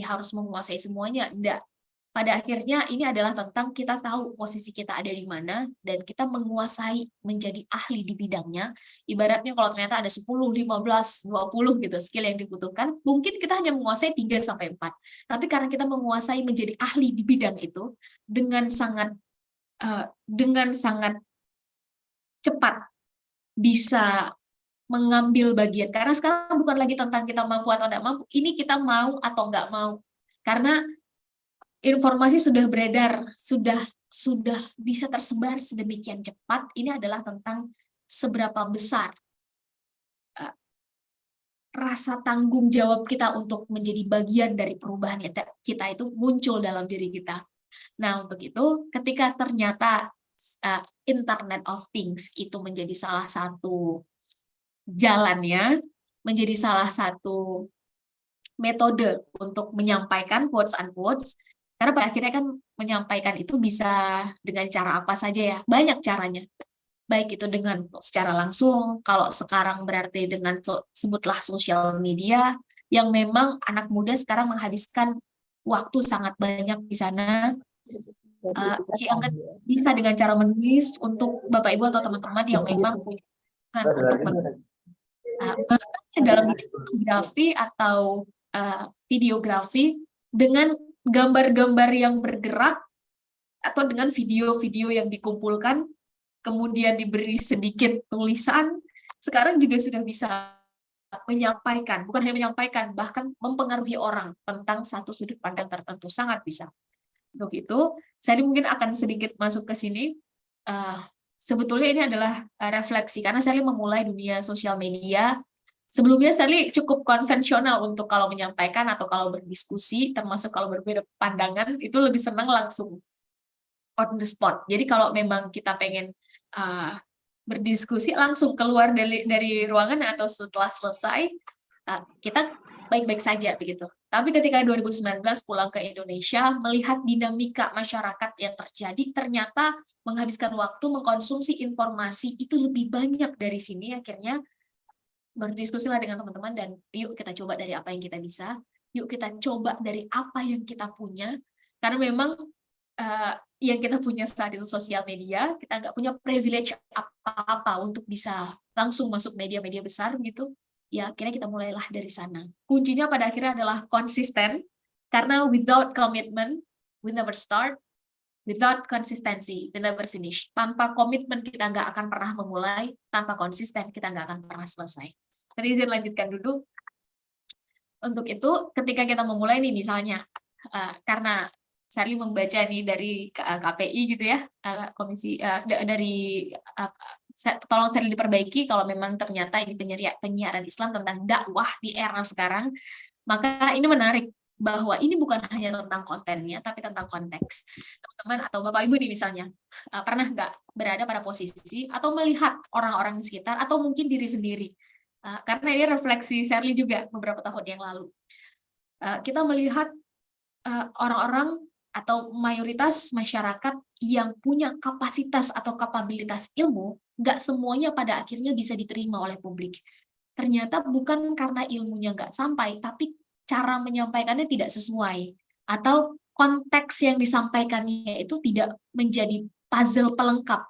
harus menguasai semuanya, enggak. Pada akhirnya ini adalah tentang kita tahu posisi kita ada di mana dan kita menguasai menjadi ahli di bidangnya. Ibaratnya kalau ternyata ada 10, 15, 20 gitu skill yang dibutuhkan, mungkin kita hanya menguasai 3 sampai 4. Tapi karena kita menguasai menjadi ahli di bidang itu dengan sangat cepat bisa mengambil bagian. Karena sekarang bukan lagi tentang kita mampu atau tidak mampu, ini kita mau atau nggak mau. Karena informasi sudah beredar, sudah bisa tersebar sedemikian cepat. Ini adalah tentang seberapa besar rasa tanggung jawab kita untuk menjadi bagian dari perubahan kita itu muncul dalam diri kita. Nah, untuk itu, ketika ternyata Internet of Things itu menjadi salah satu jalannya, menjadi salah satu metode untuk menyampaikan quotes unquotes, karena pada akhirnya kan menyampaikan itu bisa dengan cara apa saja ya, banyak caranya. Baik itu dengan secara langsung, kalau sekarang berarti dengan sebutlah sosial media, yang memang anak muda sekarang menghabiskan waktu sangat banyak di sana. Yang bisa dengan cara menulis untuk Bapak Ibu atau teman-teman yang memang punya untuk bahkan dalam fotografi atau videografi dengan gambar-gambar yang bergerak atau dengan video-video yang dikumpulkan kemudian diberi sedikit tulisan, sekarang juga sudah bisa menyampaikan, bukan hanya menyampaikan, bahkan mempengaruhi orang tentang satu sudut pandang tertentu, sangat bisa. Untuk itu, saya mungkin akan sedikit masuk ke sini. Sebetulnya ini adalah refleksi, karena saya memulai dunia sosial media. Sebelumnya saya cukup konvensional untuk kalau menyampaikan atau kalau berdiskusi, termasuk kalau berbeda pandangan, itu lebih senang langsung on the spot. Jadi kalau memang kita pengen berdiskusi langsung keluar dari ruangan atau setelah selesai, kita baik-baik saja begitu. Tapi ketika 2019 pulang ke Indonesia, melihat dinamika masyarakat yang terjadi, ternyata menghabiskan waktu mengkonsumsi informasi itu lebih banyak dari sini, akhirnya berdiskusilah dengan teman-teman dan yuk kita coba dari apa yang kita bisa, yuk kita coba dari apa yang kita punya, karena memang yang kita punya saat itu sosial media, kita nggak punya privilege apa-apa untuk bisa langsung masuk media-media besar gitu. Ya, akhirnya kita mulailah dari sana. Kuncinya pada akhirnya adalah konsisten, karena without commitment, we never start, without consistency, we never finish. Tanpa komitmen kita nggak akan pernah memulai, tanpa konsisten kita nggak akan pernah selesai. Tadi izin lanjutkan dulu. Untuk itu, ketika kita memulai nih misalnya, karena Sally membaca nih dari KPI gitu ya, komisi dari tolong Sally diperbaiki kalau memang ternyata ini penyiaran Islam tentang dakwah di era sekarang, maka ini menarik bahwa ini bukan hanya tentang kontennya, tapi tentang konteks. Teman-teman atau Bapak Ibu nih misalnya, pernah nggak berada pada posisi atau melihat orang-orang di sekitar atau mungkin diri sendiri? Karena ini refleksi Sally juga beberapa tahun yang lalu. Kita melihat orang-orang atau mayoritas masyarakat yang punya kapasitas atau kapabilitas ilmu, nggak semuanya pada akhirnya bisa diterima oleh publik. Ternyata bukan karena ilmunya nggak sampai, tapi cara menyampaikannya tidak sesuai. Atau konteks yang disampaikannya itu tidak menjadi puzzle pelengkap.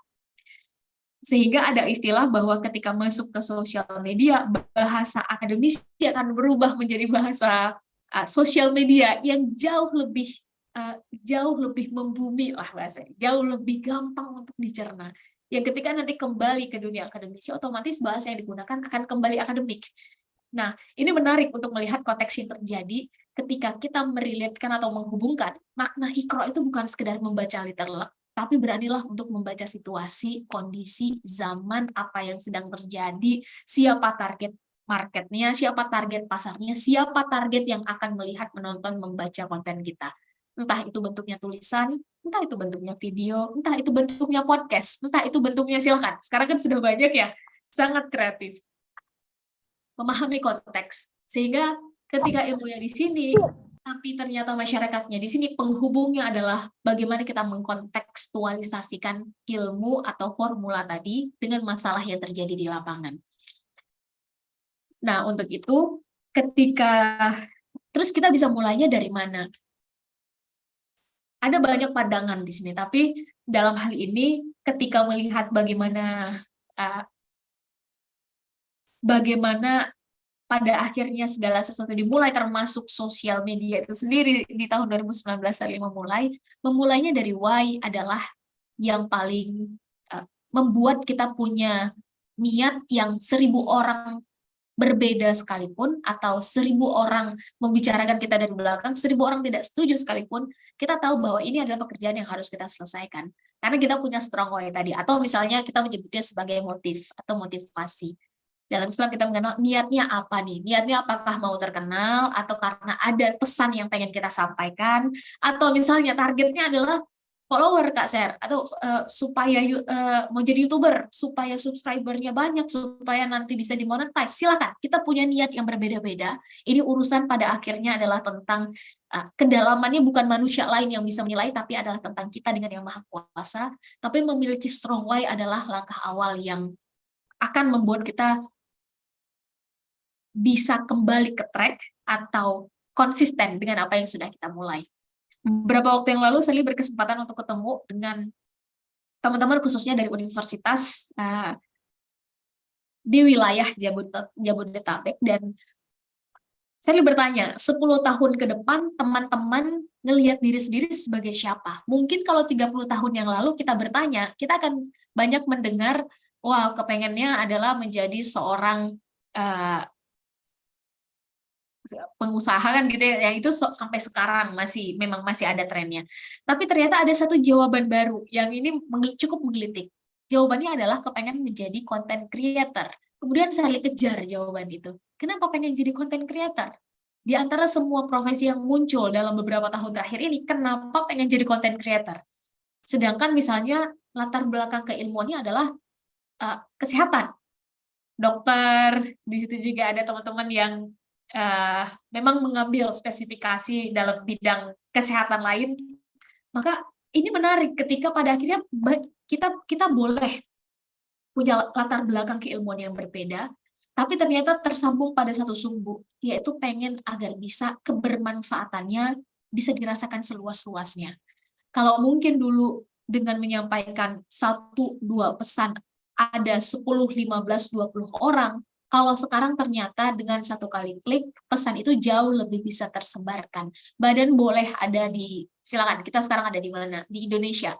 Sehingga ada istilah bahwa ketika masuk ke sosial media, bahasa akademis akan berubah menjadi bahasa sosial media yang jauh lebih membumi lah bahasanya, jauh lebih gampang untuk dicerna. Yang ketika nanti kembali ke dunia akademisi, otomatis bahasa yang digunakan akan kembali akademik. Nah, ini menarik untuk melihat konteks yang terjadi ketika kita meriletkan atau menghubungkan makna Iqra itu bukan sekedar membaca literal, tapi beranilah untuk membaca situasi, kondisi, zaman, apa yang sedang terjadi, siapa target marketnya, siapa target pasarnya, siapa target yang akan melihat, menonton, membaca konten kita. Entah itu bentuknya tulisan, entah itu bentuknya video, entah itu bentuknya podcast, entah itu bentuknya silakan. Sekarang kan sudah banyak ya, sangat kreatif. Memahami konteks, sehingga ketika ilmunya di sini, tapi ternyata masyarakatnya di sini, penghubungnya adalah bagaimana kita mengkontekstualisasikan ilmu atau formula tadi dengan masalah yang terjadi di lapangan. Nah, untuk itu, ketika Terus kita bisa mulainya dari mana? Ada banyak pandangan di sini, tapi dalam hal ini ketika melihat uh, bagaimana pada akhirnya segala sesuatu dimulai, termasuk sosial media itu sendiri di tahun 2019 saya memulainya dari why adalah yang paling membuat kita punya niat yang 1.000 orang berbeda sekalipun, atau 1.000 orang membicarakan kita dari belakang, 1.000 orang tidak setuju sekalipun, kita tahu bahwa ini adalah pekerjaan yang harus kita selesaikan. Karena kita punya strong why tadi, atau misalnya kita menyebutnya sebagai motif atau motivasi. Dalam Islam kita mengenal niatnya apa nih? Niatnya apakah mau terkenal, atau karena ada pesan yang pengen kita sampaikan, atau misalnya targetnya adalah follower Kak Ser, atau supaya mau jadi YouTuber, supaya subscribernya banyak, supaya nanti bisa dimonetize. Silakan, kita punya niat yang berbeda-beda. Ini urusan pada akhirnya adalah tentang kedalamannya, bukan manusia lain yang bisa menilai, tapi adalah tentang kita dengan Yang Maha Kuasa. Tapi memiliki strong why adalah langkah awal yang akan membuat kita bisa kembali ke track atau konsisten dengan apa yang sudah kita mulai. Beberapa waktu yang lalu saya berkesempatan untuk ketemu dengan teman-teman khususnya dari universitas di wilayah Jabodetabek, dan saya bertanya, 10 tahun ke depan teman-teman ngelihat diri sendiri sebagai siapa? Mungkin kalau 30 tahun yang lalu kita bertanya, kita akan banyak mendengar, wah kepengennya adalah menjadi seorang pengusaha kan gitu ya, yang itu sampai sekarang memang masih ada trennya. Tapi ternyata ada satu jawaban baru yang ini cukup menggelitik. Jawabannya adalah kepengen menjadi content creator. Kemudian saya kejar jawaban itu. Kenapa pengen jadi content creator? Di antara semua profesi yang muncul dalam beberapa tahun terakhir ini, kenapa pengen jadi content creator? Sedangkan misalnya latar belakang keilmuannya adalah kesehatan. Dokter, di situ juga ada teman-teman yang memang mengambil spesifikasi dalam bidang kesehatan lain. Maka ini menarik ketika pada akhirnya kita boleh punya latar belakang keilmuan yang berbeda, tapi ternyata tersambung pada satu sumbu, yaitu pengen agar bisa kebermanfaatannya bisa dirasakan seluas-luasnya. Kalau mungkin dulu dengan menyampaikan 1-2 pesan ada 10, 15, 20 orang, kalau sekarang ternyata dengan satu kali klik, pesan itu jauh lebih bisa tersebarkan. Badan boleh ada silakan, kita sekarang ada di mana? Di Indonesia.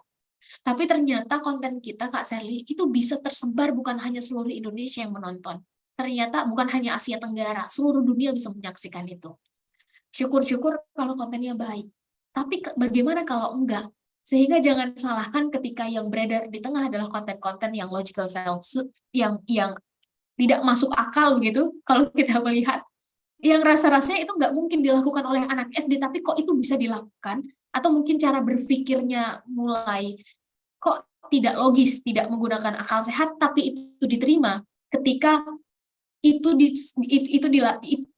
Tapi ternyata konten kita, Kak Sherly, itu bisa tersebar bukan hanya seluruh Indonesia yang menonton. Ternyata bukan hanya Asia Tenggara, seluruh dunia bisa menyaksikan itu. Syukur-syukur kalau kontennya baik. Tapi bagaimana kalau enggak? Sehingga jangan salahkan ketika yang beredar di tengah adalah konten-konten yang logical fallacy, yang tidak masuk akal begitu, kalau kita melihat, yang rasa-rasanya itu nggak mungkin dilakukan oleh anak SD, tapi kok itu bisa dilakukan, atau mungkin cara berpikirnya mulai kok tidak logis, tidak menggunakan akal sehat, tapi itu diterima ketika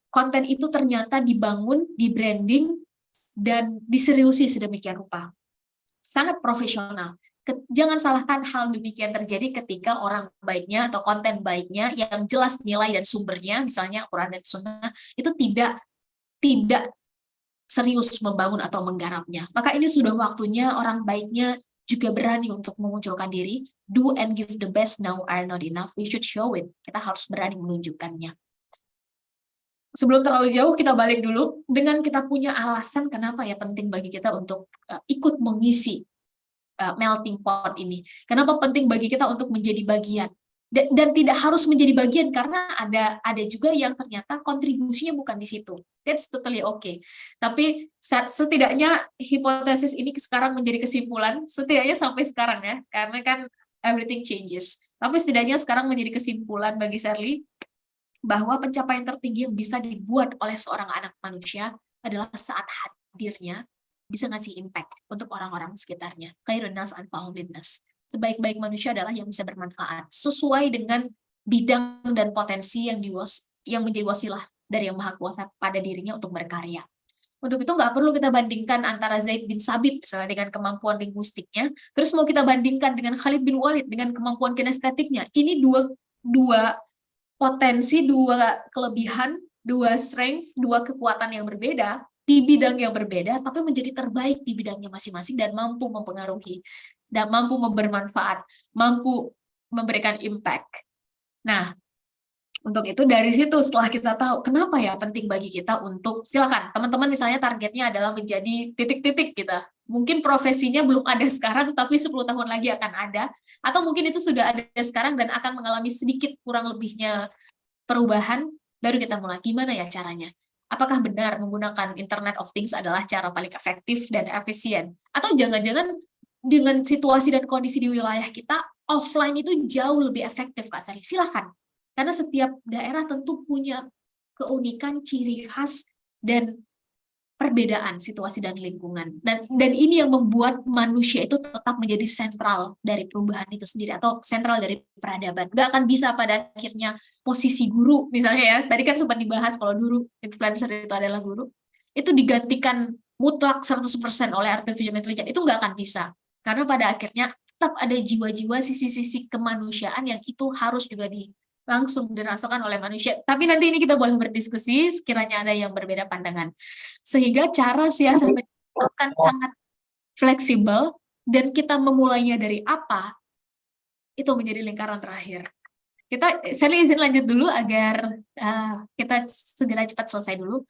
konten itu ternyata dibangun, di-branding, dan diseriusi sedemikian rupa. Sangat profesional. Jangan salahkan hal demikian terjadi ketika orang baiknya atau konten baiknya yang jelas nilai dan sumbernya, misalnya Quran dan Sunnah, itu tidak serius membangun atau menggarapnya. Maka ini sudah waktunya orang baiknya juga berani untuk memunculkan diri. Do and give the best now are not enough. We should show it. Kita harus berani menunjukkannya. Sebelum terlalu jauh, kita balik dulu dengan kita punya alasan kenapa ya penting bagi kita untuk ikut mengisi melting pot ini. Kenapa penting bagi kita untuk menjadi bagian? Dan tidak harus menjadi bagian karena ada juga yang ternyata kontribusinya bukan di situ. That's totally okay. Tapi setidaknya hipotesis ini sekarang menjadi kesimpulan, setidaknya sampai sekarang ya, karena kan everything changes. Tapi setidaknya sekarang menjadi kesimpulan bagi Sherly bahwa pencapaian tertinggi yang bisa dibuat oleh seorang anak manusia adalah saat hadirnya bisa ngasih impact untuk orang-orang sekitarnya. Khairun nas anfa'uhum linnas. Sebaik-baik manusia adalah yang bisa bermanfaat sesuai dengan bidang dan potensi yang menjadi wasilah dari Yang Maha Kuasa pada dirinya untuk berkarya. Untuk itu nggak perlu kita bandingkan antara Zaid bin Sabit misalnya dengan kemampuan linguistiknya, terus mau kita bandingkan dengan Khalid bin Walid dengan kemampuan kinestetiknya. Ini dua potensi, dua kelebihan dua strength, dua kekuatan yang berbeda di bidang yang berbeda, tapi menjadi terbaik di bidangnya masing-masing dan mampu mempengaruhi, dan mampu bermanfaat, mampu memberikan impact. Nah, untuk itu dari situ setelah kita tahu kenapa ya penting bagi kita untuk, silakan teman-teman misalnya targetnya adalah menjadi titik-titik kita. Mungkin profesinya belum ada sekarang tapi 10 tahun lagi akan ada, atau mungkin itu sudah ada sekarang dan akan mengalami sedikit kurang lebihnya perubahan, baru kita mulai gimana ya caranya. Apakah benar menggunakan Internet of Things adalah cara paling efektif dan efisien? Atau jangan-jangan dengan situasi dan kondisi di wilayah kita, offline itu jauh lebih efektif, Kak Sari. Silakan. Karena setiap daerah tentu punya keunikan, ciri khas, dan perbedaan situasi dan lingkungan. Dan ini yang membuat manusia itu tetap menjadi sentral dari perubahan itu sendiri, atau sentral dari peradaban. Nggak akan bisa pada akhirnya posisi guru, misalnya ya, tadi kan sempat dibahas kalau dulu influencer itu adalah guru, itu digantikan mutlak 100% oleh artificial intelligence, itu nggak akan bisa. Karena pada akhirnya tetap ada jiwa-jiwa, sisi-sisi kemanusiaan yang itu harus juga langsung dirasakan oleh manusia. Tapi nanti ini kita boleh berdiskusi sekiranya ada yang berbeda pandangan. Sehingga cara siasat akan sangat fleksibel, dan kita memulainya dari apa, itu menjadi lingkaran terakhir. Saya izin lanjut dulu agar kita segera cepat selesai dulu.